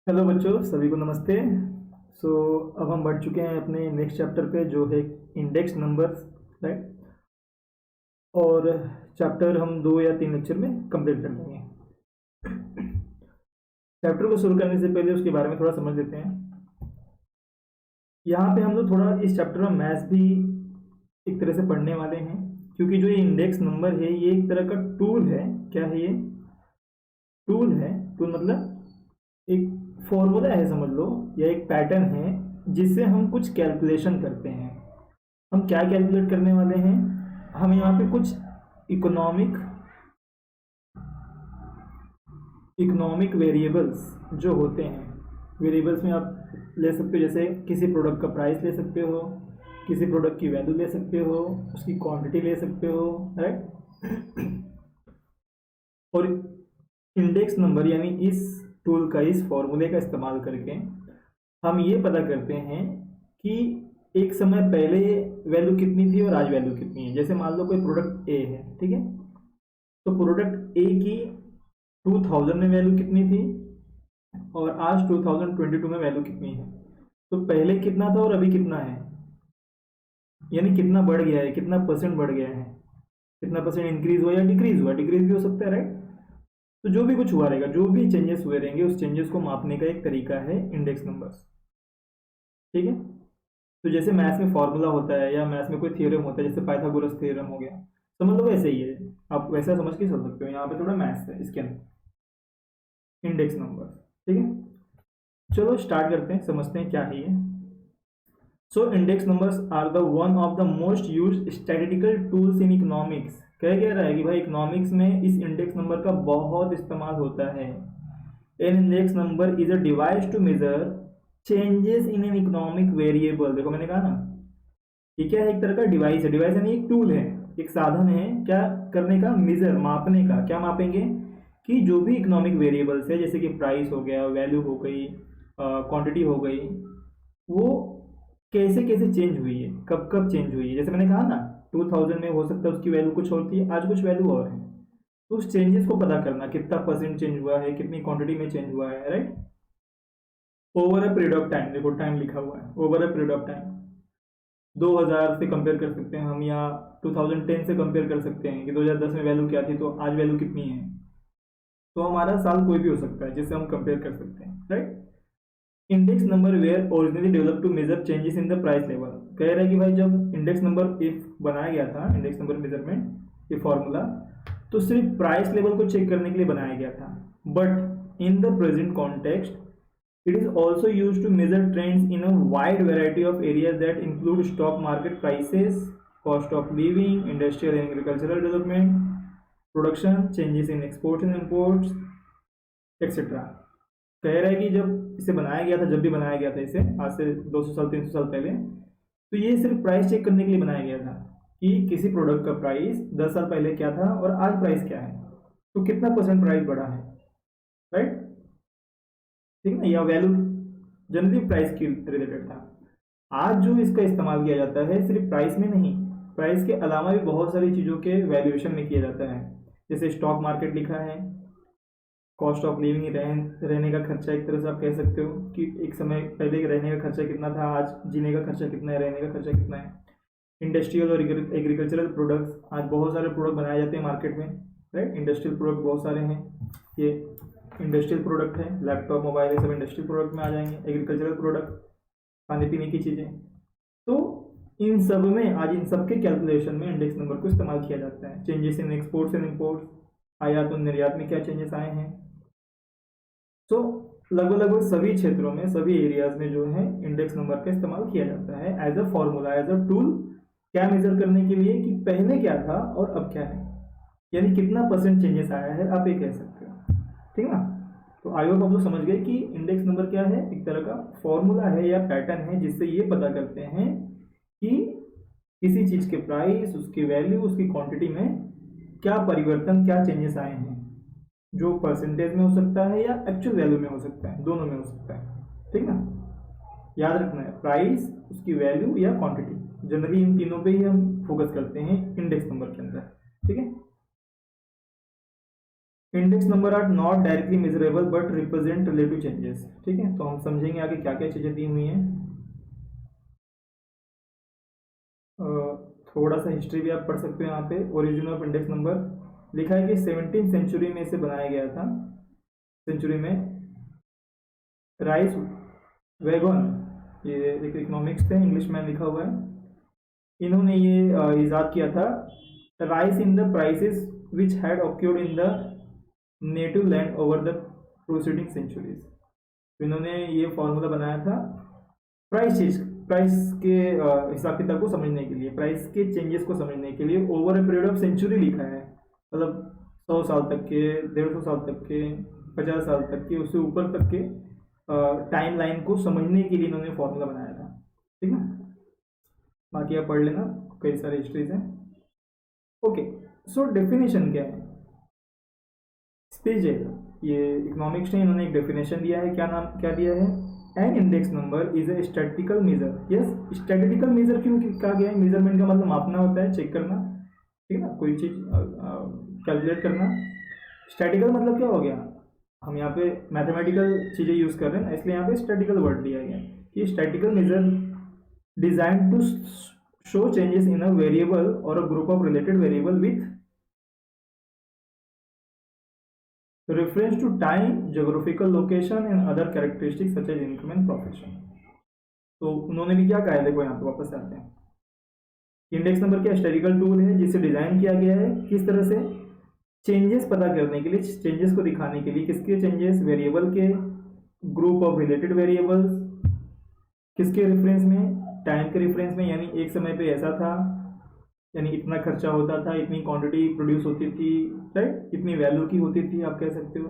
Hello बच्चों, सभी को नमस्ते। सो अब हम बढ़ चुके हैं अपने नेक्स्ट चैप्टर पे, जो है इंडेक्स नंबर्स, राइट। और चैप्टर हम 2 या 3 लेक्चर में कंप्लीट कर लेंगे। चैप्टर को शुरू करने से पहले उसके बारे में थोड़ा समझ लेते हैं। यहाँ पे हम लोग थोड़ा इस चैप्टर में मैथ्स भी एक तरह से पढ़ने वाले हैं, क्योंकि जो ये इंडेक्स नंबर है ये एक तरह का टूल है। क्या है ये? टूल है। टूल मतलब एक फॉर्मूला है समझ लो, या एक पैटर्न है जिससे हम कुछ कैलकुलेशन करते हैं। हम क्या कैलकुलेट करने वाले हैं? हम यहाँ पे कुछ इकोनॉमिक इकोनॉमिक वेरिएबल्स जो होते हैं, वेरिएबल्स में आप ले सकते हो, जैसे किसी प्रोडक्ट का प्राइस ले सकते हो, किसी प्रोडक्ट की वैल्यू ले सकते हो, उसकी क्वांटिटी ले सकते हो, राइट। और इंडेक्स नंबर यानी इस टूल का, इस फॉर्मूले का इस्तेमाल करके हम ये पता करते हैं कि एक समय पहले वैल्यू कितनी थी और आज वैल्यू कितनी है। जैसे मान लो कोई प्रोडक्ट ए है, ठीक है। तो प्रोडक्ट ए की 2000 में वैल्यू कितनी थी और आज 2022 में वैल्यू कितनी है। तो पहले कितना था और अभी कितना है, यानी कितना बढ़ गया है, कितना परसेंट बढ़ गया है, कितना परसेंट इंक्रीज हुआ या डिक्रीज हुआ। डिक्रीज भी हो सकता है, राइट। तो जो भी कुछ हुआ रहेगा, जो भी चेंजेस हुए रहेंगे, उस चेंजेस को मापने का एक तरीका है इंडेक्स नंबर्स, ठीक है। तो जैसे मैथ्स में फॉर्मूला होता है या मैथ्स में कोई थ्योरम होता है, जैसे पाइथागोरस थ्योरम हो गया, समझ लो वैसे ही है। आप वैसा समझ के चल सकते हो। यहाँ पे थोड़ा मैथ्स है इसके अंदर, इंडेक्स नंबर, ठीक है। चलो स्टार्ट करते हैं, समझते हैं क्या है ये। So index numbers are the one of the most used statistical tools in economics. कह रहा है कि भाई इकोनॉमिक्स में इस इंडेक्स नंबर का बहुत इस्तेमाल होता है। An index number is a device to measure changes in an economic variable. देखो मैंने कहा ना, ये क्या है? एक तरह का डिवाइस है। डिवाइस यानी एक टूल है, एक साधन है। क्या करने का? मेजर, मापने का। क्या मापेंगे? कि जो भी इकोनॉमिक वेरिएबल्स है, जैसे कि प्राइस हो गया, वैल्यू हो गई, क्वांटिटी हो गई, वो कैसे कैसे चेंज हुई है, कब कब चेंज हुई है। जैसे मैंने कहा ना, 2000 में हो सकता है उसकी वैल्यू कुछ और थी, आज कुछ वैल्यू और है। तो उस चेंजेस को पता करना, कितना परसेंट चेंज हुआ है, कितनी क्वांटिटी में चेंज हुआ है, right. Over a period of time, देखो टाइम लिखा हुआ है, over a period of time. 2000 से कंपेयर कर सकते हैं हम, या 2010 से कंपेयर कर सकते हैं कि 2010 में वैल्यू क्या थी तो आज वैल्यू कितनी है। तो हमारा साल कोई भी हो सकता है जिससे हम कंपेयर कर सकते हैं, right. Index number were originally develop to measure changes in the price level. कह रहा है कि भाई जब इंडेक्स नंबर इफ बनाया गया था, इंडेक्स नंबर मेजरमेंट ये फॉर्मूला, तो सिर्फ प्राइस लेवल को चेक करने के लिए बनाया गया था। But in the present context it is also used to measure trends in a wide variety of areas that include stock market prices, cost of living, industrial and agricultural development, production, changes in exports and imports, etc. कह रहा है कि जब इसे बनाया गया था, जब भी बनाया गया था इसे, आज से 200 साल 300 साल पहले, तो ये सिर्फ प्राइस चेक करने के लिए बनाया गया था कि किसी प्रोडक्ट का प्राइस 10 साल पहले क्या था और आज प्राइस क्या है, तो कितना परसेंट प्राइस बढ़ा है, राइट। ठीक है ना, या वैल्यू जनरली प्राइस की रिलेटेड था। आज जो इसका इस्तेमाल किया जाता है सिर्फ प्राइस में नहीं, प्राइस के अलावा भी बहुत सारी चीज़ों के वैल्यूएशन में किया जाता है। जैसे स्टॉक मार्केट लिखा है, कॉस्ट ऑफ लिविंग, रहने का खर्चा, एक तरह से आप कह सकते हो कि एक समय पहले रहने का खर्चा कितना था, आज जीने का खर्चा कितना है, रहने का खर्चा कितना है। इंडस्ट्रियल और एग्रीकल्चरल प्रोडक्ट्स, आज बहुत सारे प्रोडक्ट बनाए जाते हैं मार्केट में, राइट। इंडस्ट्रियल प्रोडक्ट बहुत सारे हैं, ये इंडस्ट्रियल प्रोडक्ट है, लैपटॉप मोबाइल ये सब इंडस्ट्रियल प्रोडक्ट में आ जाएंगे। एग्रीकल्चरल प्रोडक्ट, खाने पीने की चीज़ें। तो इन सब में, आज इन सब के कैलकुलेशन में इंडेक्स नंबर को इस्तेमाल किया जाता है। Changes in exports and imports, आयात और निर्यात में क्या चेंजेस आए हैं। तो लगभग लगभग सभी क्षेत्रों में, सभी एरियाज में जो है इंडेक्स नंबर का इस्तेमाल किया जाता है as a formula, as a tool. क्या मेजर करने के लिए कि पहले क्या था और अब क्या है, यानी कितना परसेंट चेंजेस आया है, आप ये कह सकते हो, ठीक ना। तो आई होप आप लोग समझ गए कि इंडेक्स नंबर क्या है, एक तरह का फॉर्मूला है या पैटर्न है जिससे ये पता करते हैं कि किसी चीज़ के प्राइस, उसकी वैल्यू, उसकी क्वांटिटी में क्या परिवर्तन, क्या चेंजेस आए हैं, जो परसेंटेज में हो सकता है या एक्चुअल वैल्यू में हो सकता है, दोनों में हो सकता है, ठीक ना। याद रखना है, प्राइस, उसकी वैल्यू या क्वांटिटी, जनरली इन तीनों पे ही हम फोकस करते हैं इंडेक्स नंबर के अंदर, ठीक है। Index number are not directly measurable but represent relative changes. ठीक है, तो हम समझेंगे आगे क्या क्या चीज़ें दी हुई हैं। थोड़ा सा हिस्ट्री भी आप पढ़ सकते हो। यहाँ पे ओरिजिन ऑफ इंडेक्स नंबर लिखा है कि 17th सेंचुरी में इसे बनाया गया था। सेंचुरी में राइस वैगन, ये एक इकोनॉमिक्स थे, इंग्लिश में लिखा हुआ है, इन्होंने ये इजाद किया था। Rise in the prices which had occurred in the native land over the proceeding centuries. इन्होंने ये फॉर्मूला बनाया था प्राइस के हिसाब किताब को समझने के लिए, प्राइस के चेंजेस को समझने के लिए। Over a period of century लिखा है, मतलब 100 साल तक के, 150 साल तक के, 50 साल तक के, उससे ऊपर तक के टाइम लाइन को समझने के लिए इन्होंने फॉर्मूला बनाया था। ठीक है, बाकी आप पढ़ लेना, कई सारे हिस्ट्रीज हैं। ओके, सो डेफिनेशन क्या है? स्पीच है ये इकोनॉमिक्स ने, इन्होंने एक डेफिनेशन दिया है। क्या दिया है? An index number is a statistical measure. Yes, statistical measure क्यों कहा गया है? मेजरमेंट का मतलब मापना होता है, चेक करना, ठीक है ना, कोई चीज़ कैलकुलेट करना। स्टैटिकल मतलब क्या हो गया? हम यहाँ पे मैथमेटिकल चीज़ें यूज़ कर रहे हैं, इसलिए यहाँ पे स्टैटिकल वर्ड दिया गया कि statistical measure design to show changes in a variable और a group of related variable with reference to time, geographical location and other characteristics such as income and profession। तो उन्होंने भी क्या कहा है, देखो यहाँ पे वापस आते हैं। इंडेक्स नंबर क्या हिस्टोरिकल टूल है जिसे डिजाइन किया गया है किस तरह से? चेंजेस पता करने के लिए, चेंजेस को दिखाने के लिए। किसके चेंजेस? वेरिएबल के, ग्रुप ऑफ रिलेटेड वेरिएबल्स, किसके रेफरेंस में? टाइम के रेफरेंस में, यानी एक समय पे ऐसा था, यानी इतना खर्चा होता था, इतनी क्वांटिटी प्रोड्यूस होती थी, राइट, इतनी वैल्यू की होती थी, आप कह सकते हो।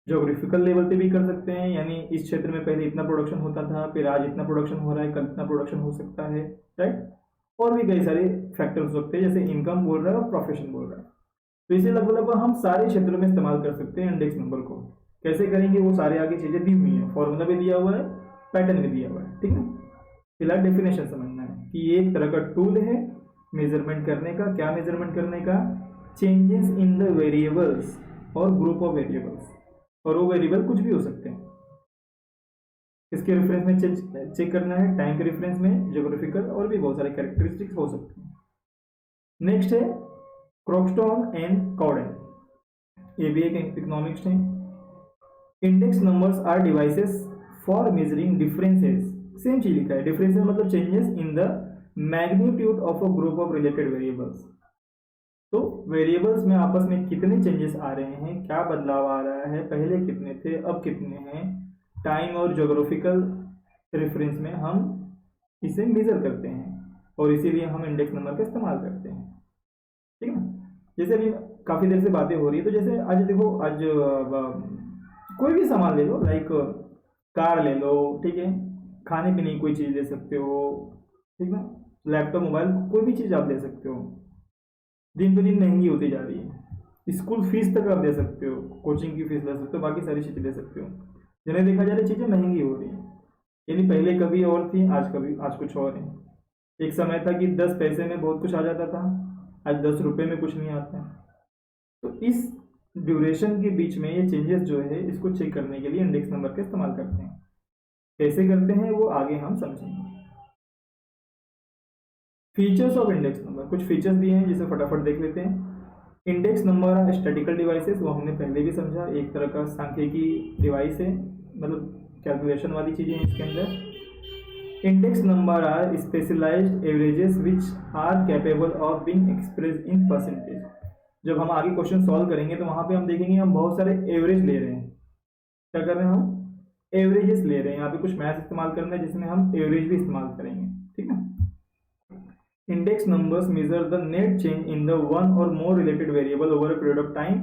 ज्योग्राफिकल लेवल पे भी कर सकते हैं, यानी इस क्षेत्र में पहले इतना प्रोडक्शन होता था, फिर आज इतना प्रोडक्शन हो रहा है, कल इतना प्रोडक्शन हो सकता है, राइट। और भी कई सारे फैक्टर हो सकते हैं, जैसे इनकम बोल रहा है और प्रोफेशन बोल रहा है। तो इसे लगभग हम सारे क्षेत्रों में इस्तेमाल कर सकते हैं इंडेक्स नंबर को। कैसे करेंगे वो सारे आगे चीजें दी हुई है, फॉर्मूला भी दिया हुआ है, पैटर्न भी दिया हुआ है, ठीक है। फिलहाल डेफिनेशन समझना है कि ये एक तरह का टूल है मेजरमेंट करने का। क्या मेजरमेंट करने का? चेंजेस इन द वेरिएबल्स और ग्रुप ऑफ वेरिएबल्स, और वो वेरिएबल कुछ भी हो सकते हैं। इसके रेफरेंस में चेक करना है, टाइम के रेफरेंस में, ज्योग्राफिकल, और भी बहुत सारे कैरेक्टरिस्टिक्स हो सकते हैं। नेक्स्ट है क्रॉकस्टोन एंड कॉडेन, ये भी एक इकोनॉमिक्स है। Index numbers are devices for measuring differences, same चीज लिखा है, डिफरेंसेस मतलब changes in the magnitude of a group of related variables. तो वेरिएबल्स में आपस में कितने चेंजेस आ रहे हैं, क्या बदलाव आ रहा है, पहले कितने थे अब कितने हैं, टाइम और ज्योग्राफिकल रेफरेंस में हम इसे मेजर करते हैं, और इसीलिए हम इंडेक्स नंबर का इस्तेमाल करते हैं, ठीक है। जैसे अभी काफ़ी देर से बातें हो रही है, तो जैसे आज देखो, आज कोई भी सामान ले लो, लाइक कार ले लो, ठीक है, खाने पीने की कोई चीज़ ले सकते हो, ठीक है, लैपटॉप, मोबाइल, कोई भी चीज़ आप ले सकते हो, दिन पे दिन महंगी होती जा रही है। स्कूल फीस तक आप दे सकते हो, कोचिंग की फीस ले सकते हो, बाकी सारी चीज़ें ले सकते हो। जिन्हें देखा जा रहा है चीज़ें महंगी हो रही हैं, यानी पहले कभी और थी, आज कुछ और है। एक समय था कि 10 पैसे में बहुत कुछ आ जाता था, आज 10 रुपये में कुछ नहीं आता। तो इस ड्यूरेशन के बीच में ये चेंजेस जो है, इसको चेक करने के लिए इंडेक्स नंबर का इस्तेमाल करते हैं। कैसे करते हैं वो आगे हम समझेंगे। फीचर्स ऑफ इंडेक्स नंबर, कुछ फीचर्स दिए हैं जिसे फटाफट देख लेते हैं। इंडेक्स नंबर स्टैटिकल डिवाइसेस, वो हमने पहले भी समझा, एक तरह का सांख्यिकी डिवाइस है, मतलब कैलकुलेशन वाली चीज़ें हैं इसके अंदर। Index number are specialized averages which are capable of being express in percentage. जब हम आगे क्वेश्चन सॉल्व करेंगे तो वहाँ पे हम देखेंगे हम बहुत सारे एवरेज ले रहे हैं। क्या कर रहे हैं हम? एवरेजेस ले रहे हैं। यहाँ पे कुछ मैथ इस्तेमाल करना है जिसमें हम एवरेज भी इस्तेमाल करेंगे, ठीक है। Index numbers measure the net change in the one or more related variable over a period of time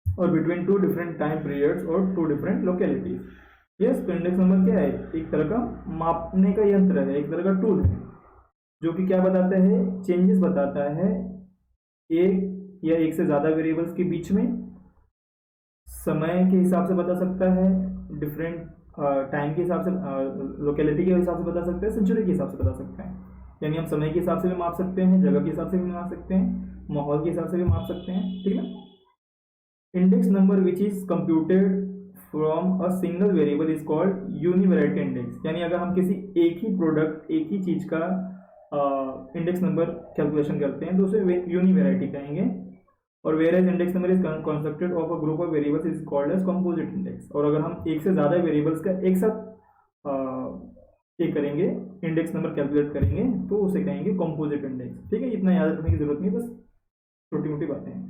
or between two different time periods or two different localities। Yes, तो इंडेक्स नंबर क्या है? एक तरह का मापने का यंत्र है, एक तरह का टूल है, जो कि क्या बताता है? चेंजेस बताता है एक या एक से ज़्यादा वेरिएबल्स के बीच में, समय के हिसाब से बता सकता है, डिफरेंट टाइम के हिसाब से, लोकेलिटी के हिसाब से बता सकता है, सेंचुरी के हिसाब से बता सकता है। यानी हम समय के हिसाब से भी माप सकते हैं, जगह के हिसाब से भी माप सकते हैं, माहौल के हिसाब से भी माप सकते हैं, ठीक है। Index number which is computed from a single variable is called univariate index. यानी अगर हम किसी एक ही प्रोडक्ट, एक ही चीज का इंडेक्स नंबर कैलकुलेशन करते हैं तो उसे यूनिवैरायटी कहेंगे। और whereas index number is constructed of a group of variables is called as composite index. और अगर हम एक से ज़्यादा वेरिएबल्स का एक साथ ये करेंगे, इंडेक्स नंबर कैलकुलेट करेंगे, तो उसे कहेंगे कंपोजिट इंडेक्स। ठीक है, इतना याद रखने की जरूरत नहीं, बस छोटी मोटी बातें हैं।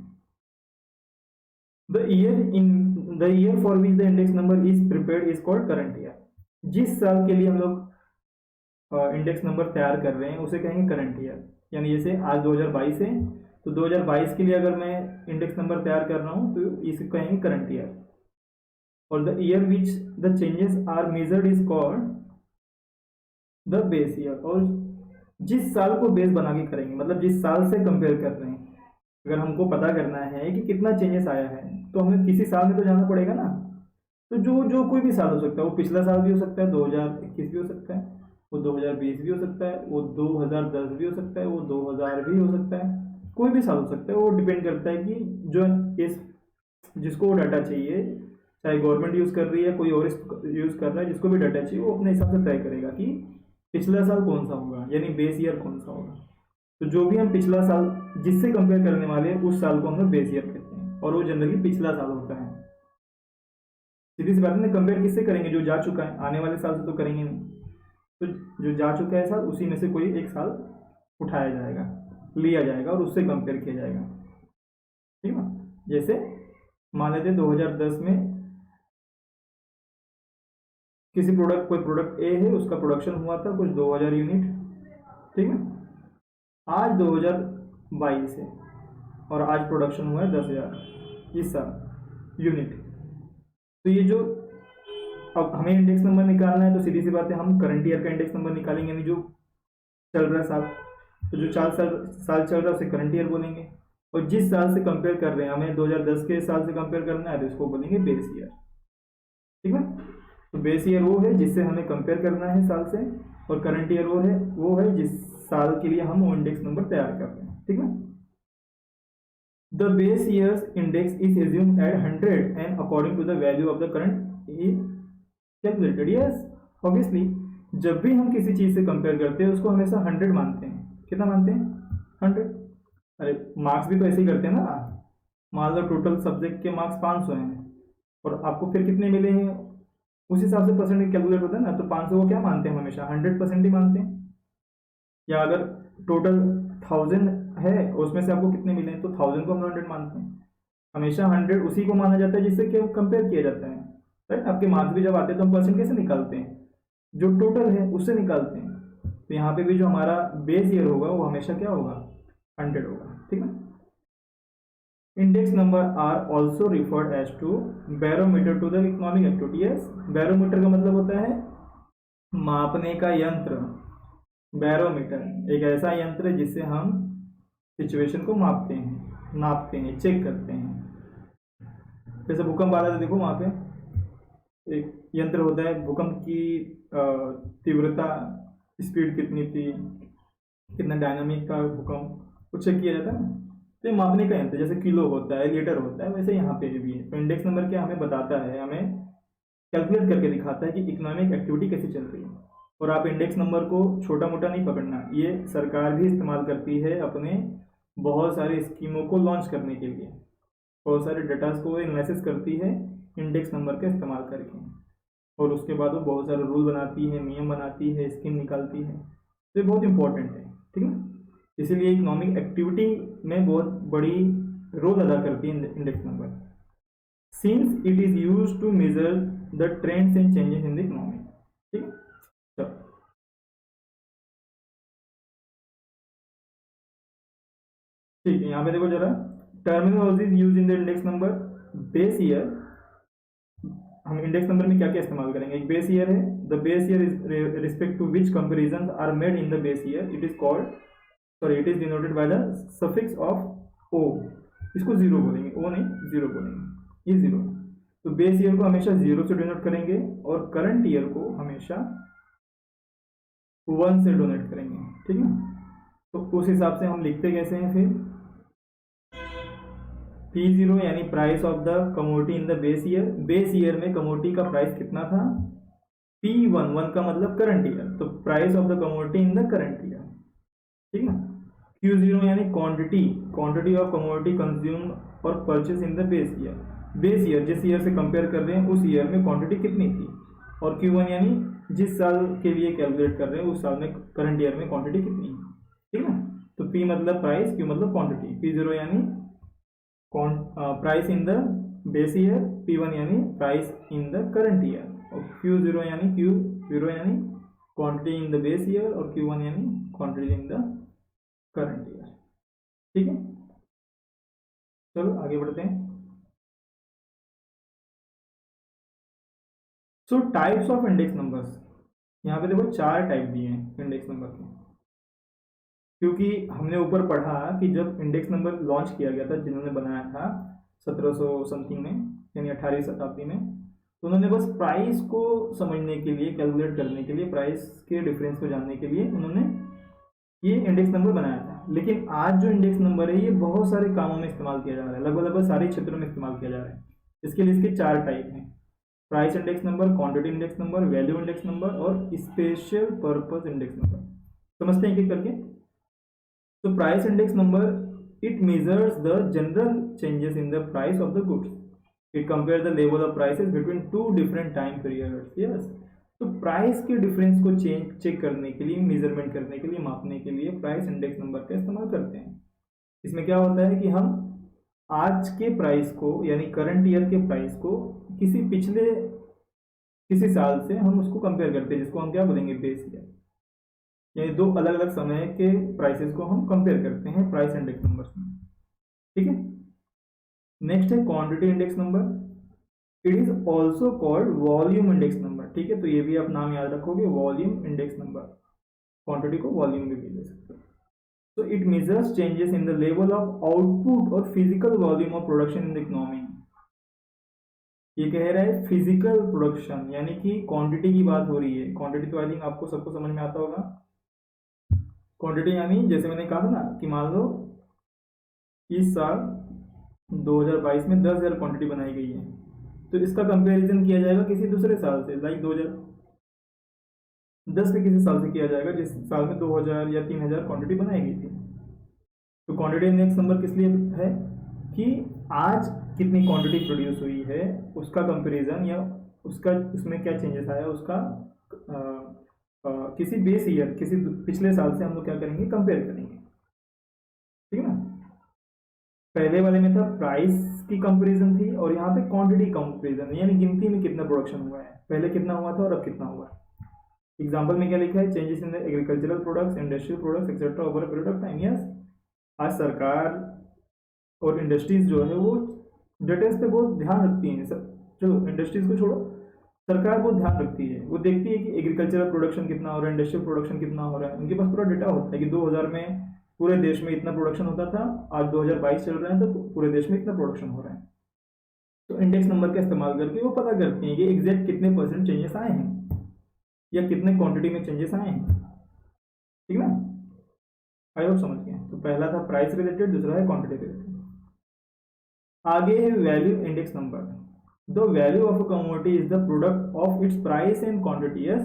The year for which the index number is prepared is called current year. जिस साल के लिए हम लोग इंडेक्स नंबर तैयार कर रहे हैं उसे कहेंगे करंट ईयर। यानी जैसे आज 2022 है तो 2022 के लिए अगर मैं इंडेक्स नंबर तैयार कर रहा हूँ तो इसे कहेंगे करंट ईयर। और the year which the changes are measured is called the base year. और जिस साल को बेस बना के करेंगे, मतलब जिस साल से कंपेयर कर रहे हैं, अगर हमको पता करना है कि कितना चेंजेस आया है तो हमें किसी साल में तो जाना पड़ेगा ना। तो जो जो कोई भी साल हो सकता है, वो पिछला साल भी हो सकता है, 2021 भी हो सकता है, वो 2020 भी हो सकता है, वो 2010 भी हो सकता है, वो 2000 भी हो सकता है, कोई भी साल हो सकता है। वो डिपेंड करता है कि जो इस जिसको वो डाटा चाहिए, चाहे गवर्नमेंट यूज़ कर रही है, कोई और यूज़ कर रहा है, जिसको भी डाटा चाहिए वो अपने हिसाब से तय करेगा कि पिछला साल कौन सा होगा, यानी बेस ईयर कौन सा होगा। तो जो भी हम पिछला साल जिससे कंपेयर करने वाले हैं उस साल को हम लोग बेस ईयर कहते हैं, और वो जनरली पिछला साल होता है। सीधी सी बात है, कंपेयर किससे करेंगे? जो जा चुका है, आने वाले साल से तो करेंगे नहीं। तो जो जा चुका है साल, उसी में से कोई एक साल उठाया जाएगा, लिया जाएगा और उससे कंपेयर किया जाएगा। ठीक है, जैसे मान लेते 2010 में किसी प्रोडक्ट, कोई प्रोडक्ट ए है, उसका प्रोडक्शन हुआ था कुछ 2000 यूनिट। ठीक है, आज 2022 है और आज प्रोडक्शन हुआ है 10,000 इस साल यूनिट। तो ये जो अब हमें इंडेक्स नंबर निकालना है तो सीधी सी बात है, हम करंट ईयर का इंडेक्स नंबर निकालेंगे, यानी जो चल रहा है साल। तो जो साल चल रहा है उसे करंट ईयर बोलेंगे। और जिस साल से कंपेयर कर रहे हैं, हमें 2010 के साल से कंपेयर करना है तो इसको बोलेंगे बेस ईयर। ठीक है, तो बेस ईयर वो है जिससे हमें कंपेयर करना है साल से, और करंट ईयर वो है जिस साल के लिए हम वो इंडेक्स नंबर तैयार कर रहे हैं। ठीक है, the base years index is assumed at 100 and according to the value of the current is calculated. Yes, obviously जब भी हम किसी चीज से कंपेयर करते हैं उसको हमेशा 100 मानते हैं। कितना मानते हैं? 100। अरे मार्क्स भी तो ऐसे ही करते हैं ना। मान लो टोटल सब्जेक्ट के मार्क्स 500 हैं और आपको फिर कितने मिले हैं, उस हिसाब से परसेंटेज कैलकुलेट होता है ना। तो 500 को क्या मानते हैं? हमेशा 100% ही मानते हैं। या अगर टोटल 1000 है उसमें से आपको कितने मिले हैं तो 1000 को हम 100 मानते हैं। हमेशा 100 उसी को माना जाता है जिससे क्या कंपेयर किया जाता है। राइट, आपके मार्क्स भी जब आते हैं तो हम परसेंट कैसे निकालते हैं? जो टोटल है उससे निकालते हैं। तो यहाँ पे भी जो हमारा बेस ईयर होगा वो हमेशा क्या होगा? 100 होगा। ठीक है, index number are also referred as to barometer to the economic activity. Yes, barometer का मतलब होता है मापने का यंत्र। बैरोमीटर एक ऐसा यंत्र है जिससे हम सिचुएशन को मापते हैं, नापते हैं, चेक करते हैं। जैसे भूकंप आ रहा था, देखो वहां पे एक यंत्र होता है, भूकंप की तीव्रता, स्पीड कितनी थी, कितना डायनामिक था भूकंप, वो चेक किया जाता है ना। तो ये मापने का यंत्र, जैसे किलो होता है, लीटर होता है, वैसे यहाँ पे भी है। तो इंडेक्स नंबर क्या हमें बताता है, हमें कैलकुलेट करके दिखाता है कि इकोनॉमिक एक्टिविटी कैसे चल रही है। और आप इंडेक्स नंबर को छोटा मोटा नहीं पकड़ना, ये सरकार भी इस्तेमाल करती है अपने बहुत सारे स्कीमों को लॉन्च करने के लिए। बहुत सारे डेटास को एनालिसिस करती है इंडेक्स नंबर का इस्तेमाल करके, और उसके बाद वो बहुत सारे रूल बनाती है, नियम बनाती है, स्कीम निकालती है। तो ये बहुत इंपॉर्टेंट है। ठीक है, इसीलिए इकोनॉमिक एक्टिविटी में बहुत बड़ी रोल अदा करती है index number, since it is use to measure the trends and changes in the economy. ठीक है, ठीक है, यहाँ पे देखो जरा, terminologies use in the index number. Base year, हम इंडेक्स नंबर में क्या क्या इस्तेमाल करेंगे? एक बेस ईयर है, the base year is respect to which comparison are made in the base year, it is called, sorry, it is denoted by the suffix of O. इसको zero बोलेंगे, ओ नहीं, जीरो बोलेंगे, ये जीरो। तो base year को हमेशा zero से denote करेंगे और करंट ईयर को हमेशा 1 से डोनेट करेंगे। ठीक है, तो उस हिसाब से हम लिखते कैसे हैं फिर? P0 यानी price of the commodity in the base year में कमोडिटी का प्राइस कितना था, P1, वन का मतलब करंट ईयर, तो price of the commodity in the current year, ठीक ना। Q0 यानी क्वांटिटी ऑफ कमोडिटी कंज्यूम और purchase in the base year जिस ईयर से कंपेयर कर रहे हैं उस ईयर में क्वांटिटी कितनी थी, और Q1 यानी जिस साल के लिए कैलकुलेट कर रहे हैं उस साल में करंट ईयर में क्वांटिटी कितनी है, ठीक ना। तो P मतलब प्राइस, Q मतलब क्वांटिटी, P0 यानी price in the base year, P1 यानी price in the current year, और Q0 यानी quantity in the base year, और Q1 यानी quantity in the current year, ठीक है। चलो आगे बढ़ते हैं। सो टाइप्स ऑफ इंडेक्स नंबर्स, यहाँ पे देखो 4 टाइप दिए हैं इंडेक्स नंबर के, क्योंकि हमने ऊपर पढ़ा कि जब इंडेक्स नंबर लॉन्च किया गया था, जिन्होंने बनाया था 1700 समथिंग में, यानी 18वीं शताब्दी में, तो उन्होंने बस प्राइस को समझने के लिए, कैलकुलेट करने के लिए, प्राइस के डिफरेंस को जानने के लिए उन्होंने ये इंडेक्स नंबर बनाया था। लेकिन आज जो इंडेक्स नंबर है ये बहुत सारे कामों में इस्तेमाल किया जा रहा है, लगभग सारे क्षेत्रों में इस्तेमाल किया जा रहा है। इसके लिए इसके 4 टाइप हैं, price index number, quantity index number, value index number और स्पेशल पर्पस इंडेक्स नंबर। समझते हैं एक एक करके। तो price index number, it measures the general changes in the price of the goods. It compares the level of prices between two different time periods. Yes. तो price के difference को check करने के लिए, मेजरमेंट करने के लिए, मापने के लिए प्राइस इंडेक्स नंबर का इस्तेमाल करते हैं। इसमें क्या होता है कि हम आज के प्राइस को, यानी करंट ईयर के प्राइस को किसी साल से हम उसको कंपेयर करते हैं, जिसको हम क्या बोलेंगे, बेस ईयर, यानी 2 अलग अलग समय के प्राइसेस को हम कंपेयर करते हैं प्राइस इंडेक्स नंबर्स में, ठीक है। नेक्स्ट है quantity index number, it is also called volume index number, ठीक है। तो ये भी आप नाम याद रखोगे, वॉल्यूम इंडेक्स नंबर, क्वांटिटी को वॉल्यूम में भी ले सकते हो। तो it measures changes in the level of output और physical volume of production in the economy. ये कह रहा है फिजिकल प्रोडक्शन, यानी कि क्वांटिटी की बात हो रही है। क्वांटिटी तो आई थिंक आपको सबको समझ में आता होगा। क्वांटिटी यानी जैसे मैंने कहा था ना कि मान लो इस साल 2022 में 10,000 क्वांटिटी बनाई गई है, तो इसका कंपैरिजन किया जाएगा किसी दूसरे साल से, लाइक 2010 के किसी साल से किया जाएगा जिस साल में 2000 या 3000 क्वांटिटी बनाई गई थी। तो क्वांटिटी इंडेक्स नंबर किस लिए है कि आज कितनी क्वांटिटी प्रोड्यूस हुई है उसका कंपैरिजन, या उसका उसमें क्या चेंजेस आया उसका किसी बेस ईयर, किसी पिछले साल से हम लोग क्या करेंगे, कंपेयर करेंगे, ठीक है ना। पहले वाले में था प्राइस की कंपैरिजन थी, और यहाँ पे क्वांटिटी कंपैरिजन, यानी गिनती में कितना प्रोडक्शन हुआ है, पहले कितना हुआ था और अब कितना हुआ है। एग्जांपल में क्या लिखा है, changes in the agricultural products, industrial products etcetera over a period of time. Yes, आज सरकार और इंडस्ट्रीज जो है वो डिटेल्स पे बहुत ध्यान रखती हैं। चलो इंडस्ट्रीज को छोड़ो, सरकार बहुत ध्यान रखती है, वो देखती है कि एग्रीकल्चरल प्रोडक्शन कितना हो रहा है, इंडस्ट्रियल प्रोडक्शन कितना हो रहा है। उनके पास पूरा डेटा होता है कि 2000 में पूरे देश में इतना प्रोडक्शन होता था, आज 2022 चल रहा है तो पूरे देश में इतना प्रोडक्शन हो रहा है। तो इंडेक्स नंबर का इस्तेमाल करके वो पता करते हैं कि एग्जैक्ट कितने % चेंजेस आए हैं या कितने क्वांटिटी में चेंजेस आए हैं, ठीक ना। आई होप समझ गए। तो पहला था प्राइस रिलेटेड, दूसरा है क्वांटिटी रिलेटेड। आगे है value index number. The value of a commodity is the product of its price and quantity. Yes,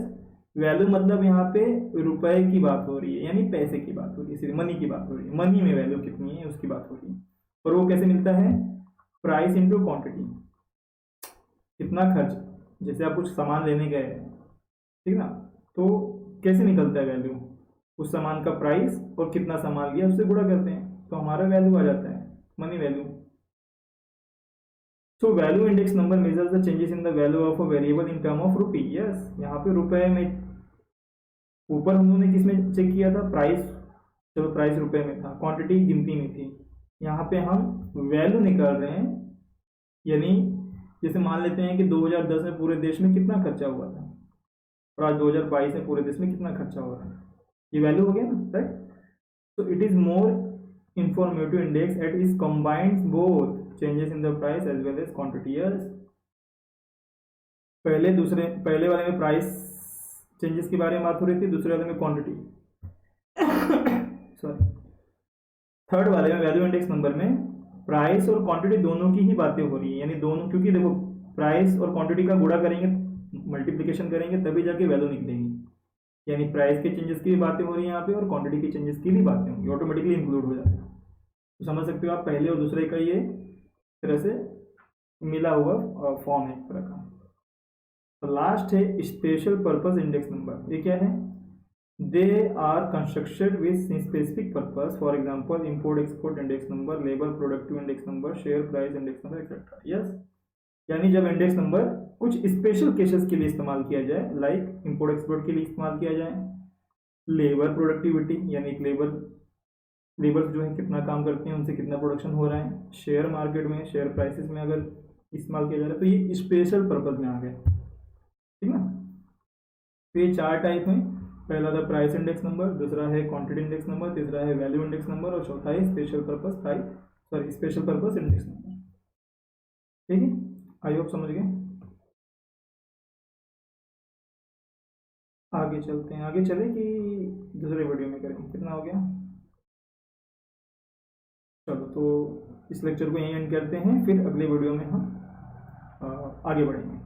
value मतलब यहाँ पे रुपए की बात हो रही है, यानी पैसे की बात हो रही है, मनी की बात हो रही है, मनी में वैल्यू कितनी है उसकी बात हो रही है। और वो कैसे मिलता है, प्राइस इंटू क्वांटिटी, कितना खर्च, जैसे आप कुछ सामान लेने गए, ठीक ना, तो कैसे निकलता है वैल्यू, उस सामान का प्राइस और कितना सामान लिया उससे गुणा करते हैं, तो हमारा वैल्यू आ जाता है, money value. So value index number measures the changes in the value of a variable in term of rupee. Yes, यहाँ पे रुपए में, ऊपर हम लोगों ने किसमें चेक किया था, प्राइस, चलो प्राइस रुपए में था, क्वांटिटी गिनती में थी। यहाँ पे हम वैल्यू निकाल रहे हैं, यानी जैसे मान लेते हैं कि 2010 में पूरे देश में कितना खर्चा हुआ था और आज 2022 में पूरे देश में कितना खर्चा हो रहा है, ये वैल्यू हो गया ना, राइट। तो it is more informative index at is combines both changes in the price as well as quantity. पहले वाले में प्राइस चेंजेस के बारे में बात हो रही थी, दूसरे वाले में क्वांटिटी सॉरी, थर्ड वाले में वैल्यू इंडेक्स नंबर में प्राइस और क्वांटिटी दोनों की ही बातें हो रही है, यानी दोनों, क्योंकि देखो प्राइस और क्वांटिटी का गुणा करेंगे, मल्टीप्लिकेशन करेंगे तभी जाके वैल्यू निकलेगी, यानी प्राइस के चेंजेस की भी बातें हो रही है यहाँ पे और क्वांटिटी के चेंजेस की भी बातें होंगी, ऑटोमेटिकली इंक्लूड हो जाते हैं। तो समझ सकते हो आप, पहले और दूसरे का ये तरह से मिला हुआ फॉर्म है एक तरह का। तो लास्ट है स्पेशल पर्पस इंडेक्स नंबर। ये क्या है? They are constructed with specific purpose, for example import export index number, labour productive index number, share price index number etcetera. Yes, यानी जब इंडेक्स नंबर कुछ स्पेशल केसेस के लिए इस्तेमाल किया जाए, लाइक इंपोर्ट एक्सपोर्ट के लिए इस्तेमाल किया जाए, लेबर प्रोडक्टिविटी यानी लेबर्स जो है कितना काम करते हैं, उनसे कितना प्रोडक्शन हो रहा है, शेयर मार्केट में शेयर प्राइसेस में अगर इस्तेमाल किया जा रहा है, तो ये स्पेशल पर्पज में आ गए, ठीक ना। तो ये 4 टाइप हैं, पहला था प्राइस इंडेक्स नंबर, दूसरा है क्वांटिटी इंडेक्स नंबर, तीसरा है वैल्यू इंडेक्स नंबर और चौथा है स्पेशल पर्पस इंडेक्स नंबर। ठीक है, आई होप समझ गए। आगे चलते हैं, आगे चले कि दूसरे वीडियो में करें? कितना हो गया? चलो, तो इस लेक्चर को यहीं एंड करते हैं, फिर अगले वीडियो में हम आगे बढ़ेंगे।